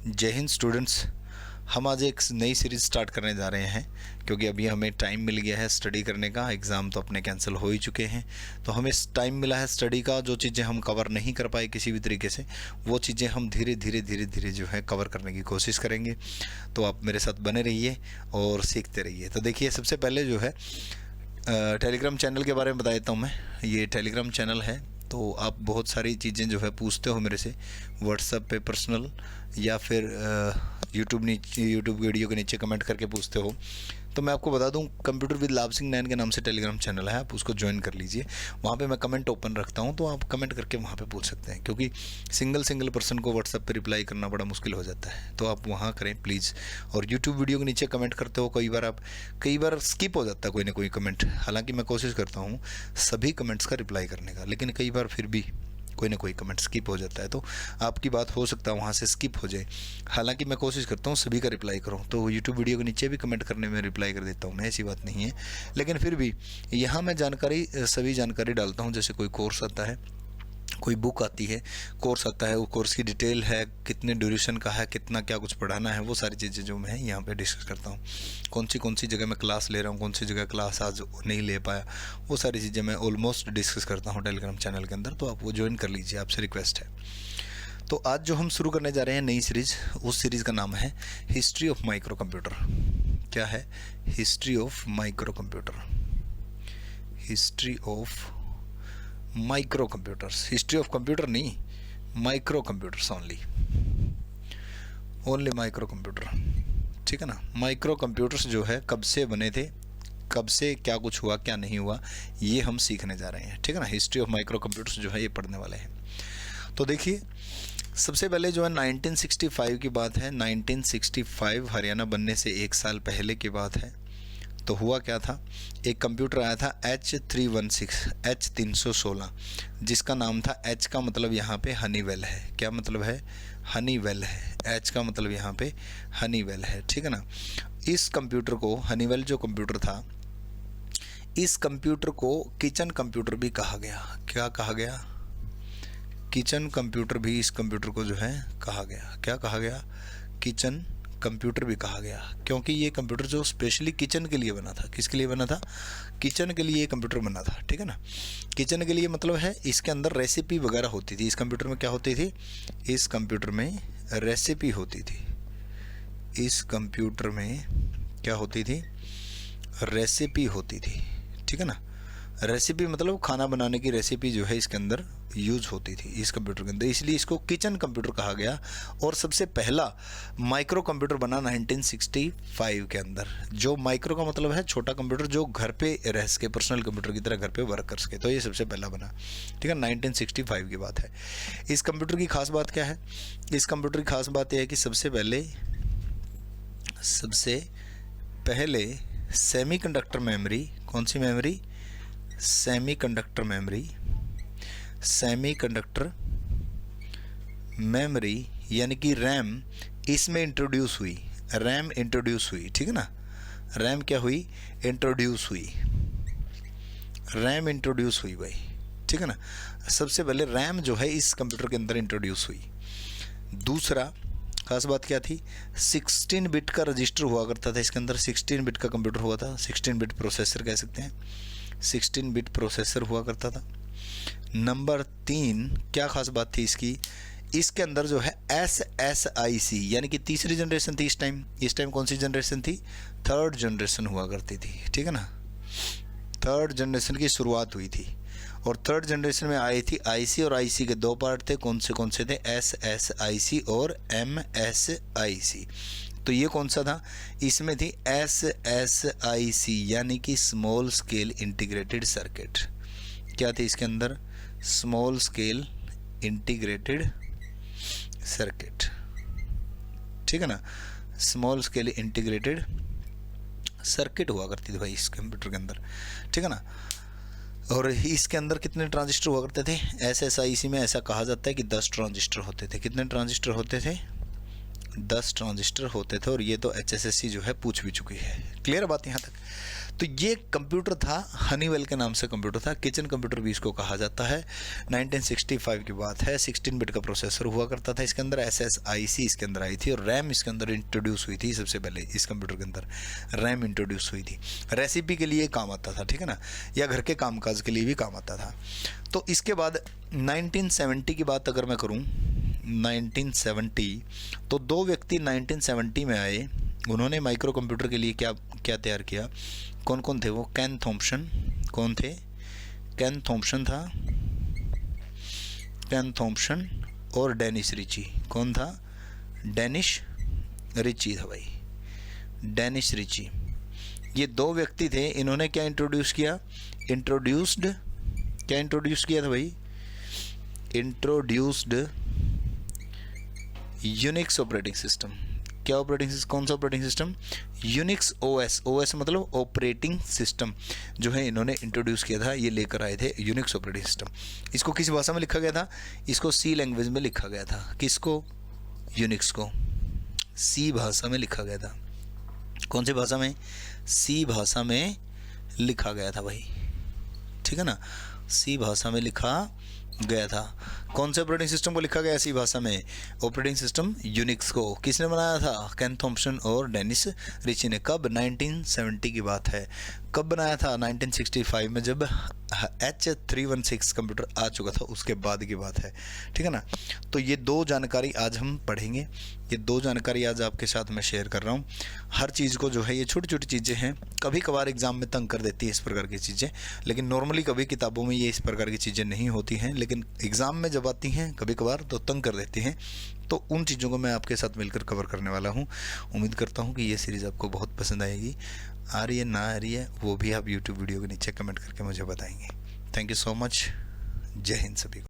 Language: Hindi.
जय हिंद स्टूडेंट्स। हम आज एक नई सीरीज़ स्टार्ट करने जा रहे हैं क्योंकि अभी हमें टाइम मिल गया है स्टडी करने का। एग्ज़ाम तो अपने कैंसिल हो ही चुके हैं, तो हमें टाइम मिला है स्टडी का। जो चीज़ें हम कवर नहीं कर पाए किसी भी तरीके से, वो चीज़ें हम धीरे धीरे जो है कवर करने की कोशिश करेंगे। तो आप मेरे साथ बने रहिए और सीखते रहिए। तो देखिए, सबसे पहले जो है टेलीग्राम चैनल के बारे में बता देता हूँ मैं। ये टेलीग्राम चैनल है, तो आप बहुत सारी चीज़ें जो है पूछते हो मेरे से व्हाट्सएप पे पर्सनल, या फिर यूट्यूब वीडियो के नीचे कमेंट करके पूछते हो। तो मैं आपको बता दूं, कंप्यूटर विद लाभ सिंह 9 के नाम से टेलीग्राम चैनल है, आप उसको ज्वाइन कर लीजिए। वहाँ पे मैं कमेंट ओपन रखता हूँ, तो आप कमेंट करके वहाँ पे पूछ सकते हैं, क्योंकि सिंगल पर्सन को व्हाट्सएप पे रिप्लाई करना बड़ा मुश्किल हो जाता है। तो आप वहाँ करें प्लीज़। और यूट्यूब वीडियो के नीचे कमेंट करते हो, कई बार स्किप हो जाता है कोई ना कोई कमेंट। हालाँकि मैं कोशिश करता हूँ सभी कमेंट्स का रिप्लाई करने का, लेकिन कई बार फिर भी कोई ना कोई कमेंट स्किप हो जाता है। तो आपकी बात हो सकता है वहाँ से स्किप हो जाए। हालांकि मैं कोशिश करता हूँ सभी का रिप्लाई करूँ, तो यूट्यूब वीडियो के नीचे भी कमेंट करने में रिप्लाई कर देता हूँ मैं, ऐसी बात नहीं है। लेकिन फिर भी यहाँ मैं सभी जानकारी डालता हूँ। जैसे कोई कोर्स आता है, कोई बुक आती है, कोर्स आता है, वो कोर्स की डिटेल है, कितने ड्यूरेशन का है, कितना क्या कुछ पढ़ाना है, वो सारी चीज़ें जो मैं यहाँ पे डिस्कस करता हूँ। कौन सी जगह मैं क्लास ले रहा हूँ, कौन सी जगह क्लास आज नहीं ले पाया, वो सारी चीज़ें मैं ऑलमोस्ट डिस्कस करता हूँ टेलीग्राम चैनल के अंदर। तो आप वो ज्वाइन कर लीजिए, आपसे रिक्वेस्ट है। तो आज जो हम शुरू करने जा रहे हैं नई सीरीज़, उस सीरीज़ का नाम है हिस्ट्री ऑफ माइक्रो कंप्यूटर। क्या है? History of micro computer. History of micro computers. History of computer नहीं, micro computers only micro computer. ठीक है ना। माइक्रो कंप्यूटर्स जो है कब से बने थे, कब से क्या कुछ हुआ क्या नहीं हुआ, ये हम सीखने जा रहे हैं। ठीक है ना। हिस्ट्री ऑफ माइक्रो कंप्यूटर्स जो है ये पढ़ने वाले हैं। तो देखिए, सबसे पहले जो है 1965 की बात है। 1965 हरियाणा बनने से एक साल पहले की बात है। तो हुआ क्या था, एक कंप्यूटर आया था H316, जिसका नाम था, H का मतलब यहाँ पे हनीवेल है। क्या मतलब है? हनीवेल है। H का मतलब यहाँ पे हनीवेल है। ठीक है ना। इस कंप्यूटर को, हनीवेल जो कंप्यूटर था, इस कंप्यूटर को किचन कंप्यूटर भी कहा गया। क्या कहा गया? किचन कंप्यूटर भी इस कंप्यूटर को जो है कहा गया। क्या कहा गया? किचन कंप्यूटर भी कहा गया, क्योंकि ये कंप्यूटर जो स्पेशली किचन के लिए बना था। किसके लिए बना था? किचन के लिए ये कंप्यूटर बना था। ठीक है ना। किचन के लिए मतलब है इसके अंदर रेसिपी वगैरह होती थी। इस कंप्यूटर में क्या होती थी? इस कंप्यूटर में रेसिपी होती थी। इस कंप्यूटर में क्या होती थी? रेसिपी होती थी। ठीक है ना। रेसिपी मतलब खाना बनाने की रेसिपी जो है इसके अंदर यूज होती थी इस कंप्यूटर के अंदर, इसलिए इसको किचन कंप्यूटर कहा गया। और सबसे पहला माइक्रो कंप्यूटर बना 1965 के अंदर। जो माइक्रो का मतलब है छोटा कंप्यूटर, जो घर पे रह सके, पर्सनल कंप्यूटर की तरह घर पे वर्क कर सके। तो ये सबसे पहला बना। ठीक है, 1965 की बात है। इस कंप्यूटर की खास बात क्या है? इस कंप्यूटर की खास बात यह है कि सबसे पहले सेमीकंडक्टर मेमोरी। कौन सी मेमोरी? सेमीकंडक्टर मेमोरी यानी कि रैम इसमें इंट्रोड्यूस हुई। रैम इंट्रोड्यूस हुई। ठीक है ना। रैम क्या हुई? इंट्रोड्यूस हुई। रैम इंट्रोड्यूस हुई भाई। ठीक है ना। सबसे पहले रैम जो है इस कंप्यूटर के अंदर इंट्रोड्यूस हुई। दूसरा खास बात क्या थी? 16 बिट का रजिस्टर हुआ करता था इसके अंदर। 16 बिट का कंप्यूटर हुआ था। 16 बिट प्रोसेसर कह सकते हैं। 16 बिट प्रोसेसर हुआ करता था। नंबर 3 क्या खास बात थी इसकी? इसके अंदर जो है SSIC यानी कि तीसरी जनरेशन थी इस टाइम कौन सी जनरेशन थी? थर्ड जनरेशन हुआ करती थी। ठीक है ना। थर्ड जनरेशन की शुरुआत हुई थी, और थर्ड जनरेशन में आई थी IC, और IC के दो पार्ट थे। कौन से थे? SSIC और MSIC। तो ये कौन सा था? इसमें थी SSIC यानी कि स्मॉल स्केल इंटीग्रेटेड सर्किट। क्या थी इसके अंदर? Small scale integrated circuit. ठीक है ना। स्मॉल स्केल इंटीग्रेटेड सर्किट हुआ करती थी भाई इस कंप्यूटर के अंदर। ठीक है ना। और इसके अंदर कितने ट्रांजिस्टर हुआ करते थे? SSIC में ऐसा कहा जाता है कि 10 ट्रांजिस्टर होते थे। कितने ट्रांजिस्टर होते थे? 10 ट्रांजिस्टर होते थे। और ये तो HSSC जो है पूछ भी चुकी है। क्लियर बात यहाँ तक? तो ये कंप्यूटर था, हनीवेल के नाम से कंप्यूटर था, किचन कंप्यूटर भी इसको कहा जाता है। 1965 की बात है, 16 बिट का प्रोसेसर हुआ करता था इसके अंदर, SSIC इसके अंदर आई थी, और रैम इसके अंदर इंट्रोड्यूस हुई थी। सबसे पहले इस कंप्यूटर के अंदर रैम इंट्रोड्यूस हुई थी। रेसिपी के लिए काम आता था, ठीक है ना, या घर के कामकाज के लिए भी काम आता था। तो इसके बाद 1970 की बात अगर मैं करूं, 1970, तो दो व्यक्ति 1970 में आए, उन्होंने माइक्रो कंप्यूटर के लिए क्या क्या तैयार किया। कौन कौन थे वो? केन थॉम्पसन। कौन थे? केन थॉम्पसन था, केन थॉम्पसन और डेनिस रिची। कौन था? डेनिस रिची था भाई, डेनिस रिची। ये दो व्यक्ति थे, इन्होंने क्या इंट्रोड्यूस किया? क्या इंट्रोड्यूस किया था भाई? Introduced Unix operating system. क्या ऑपरेटिंग सिस्टम? कौन सा operating system? Unix OS. OS मतलब ऑपरेटिंग सिस्टम जो है इन्होंने इंट्रोड्यूस किया था, ये लेकर आए थे यूनिक्स ऑपरेटिंग सिस्टम। इसको किस भाषा में लिखा गया था? इसको सी लैंग्वेज में लिखा गया था। किसको? यूनिक्स को सी भाषा में लिखा गया था। कौन सी भाषा में? सी भाषा में लिखा गया था भाई, ठीक है ना, सी भाषा में लिखा गया था। कौन से ऑपरेटिंग सिस्टम को लिखा गया सी भाषा में? ऑपरेटिंग सिस्टम यूनिक्स को। किसने बनाया था? केन थॉम्पसन और डेनिस रिची ने। कब? 1970 की बात है। कब बनाया था? 1965 में, जब H316 कंप्यूटर आ चुका था, उसके बाद की बात है, ठीक है ना। तो ये दो जानकारी आज हम पढ़ेंगे, ये दो जानकारी आज आपके साथ मैं शेयर कर रहा हूँ। हर चीज़ को जो है, ये छोटी छोटी चीज़ें हैं, कभी कभार एग्जाम में तंग कर देती है इस प्रकार की चीज़ें, लेकिन नॉर्मली कभी किताबों में ये इस प्रकार की चीज़ें नहीं होती हैं, लेकिन एग्ज़ाम में जब आती हैं कभी कभार तो तंग कर देती हैं। तो उन चीज़ों को मैं आपके साथ मिलकर कवर करने वाला हूँ। उम्मीद करता हूँ कि ये सीरीज़ आपको बहुत पसंद आएगी। आ रही है ना आ रही है वो भी आप यूट्यूब वीडियो के नीचे कमेंट करके मुझे बताएंगे। Thank you so much. जय हिंद सभी को।